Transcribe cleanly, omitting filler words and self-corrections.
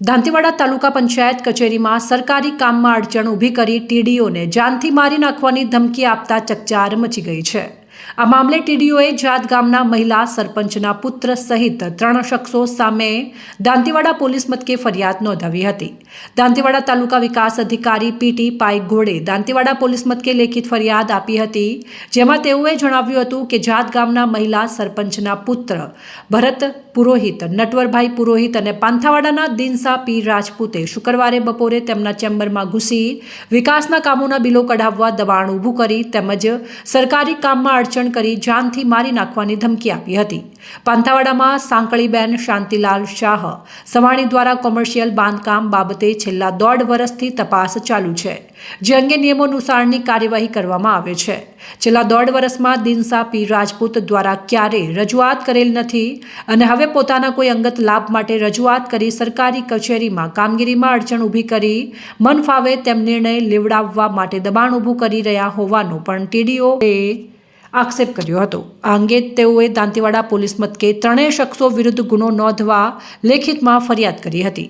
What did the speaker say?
દાંતીવાડા તાલુકા પંચાયત કચેરીમાં સરકારી કામમાં અડચણ ઊભી કરી ટીડીઓને જાનથી મારી નાખવાની ધમકી આપતા ચકચાર મચી ગઈ છે। આ મામલે ટીડીઓએ જાત ગામના મહિલા સરપંચના પુત્ર સહિત 3 શખ્સો સામે દાંતીવાડા પોલીસ મથકે ફરિયાદ નોંધાવી હતી। દાંતીવાડા તાલુકા વિકાસ અધિકારી પીટી પાયગોડે દાંતીવાડા પોલીસ મથકે લેખિત ફરિયાદ આપી હતી, જેમાં તેઓએ જણાવ્યું હતું કે જાત ગામના મહિલા સરપંચના પુત્ર ભરત પુરોહિત, નટવરભાઈ પુરોહિત અને પાંથાવાડાના દિનસા પી રાજપૂતે શુક્રવારે બપોરે તેમના ચેમ્બરમાં ઘૂસી વિકાસના કામોના બિલો કઢાવવા દબાણ ઊભું કરી તેમજ સરકારી કામમાં અડચણ કરી જાનથી મારી નાખવાની ધમકી આપી હતી। પાંથાવાડામાં સાંકળીબેન શાંતિલાલ શાહ સવાણી દ્વારા કોમર્શિયલ બાંધકામ બાબતે છેલ્લા 1.5 વર્ષથી તપાસ ચાલુ છે, જે અંગે નિયમોનુસારની કાર્યવાહી કરવામાં આવે છે। છેલ્લા 1.5 વર્ષમાં દિનસા પી રાજપૂત દ્વારા ક્યારેય રજૂઆત કરેલ નથી અને હવે પોતાના કોઈ અંગત લાભ માટે રજૂઆત કરી સરકારી કચેરીમાં કામગીરીમાં અડચણ ઊભી કરી મન ફાવે તેમ નિર્ણય લેવડાવવા માટે દબાણ ઊભું કરી રહ્યા હોવાનો પણ ટીડીઓએ આક્ષેપ કર્યો હતો। આ અંગે તેઓએ દાંતીવાડા પોલીસ મથકે 3 શખ્સો વિરુદ્ધ ગુનો નોંધવા લેખિતમાં ફરિયાદ કરી હતી।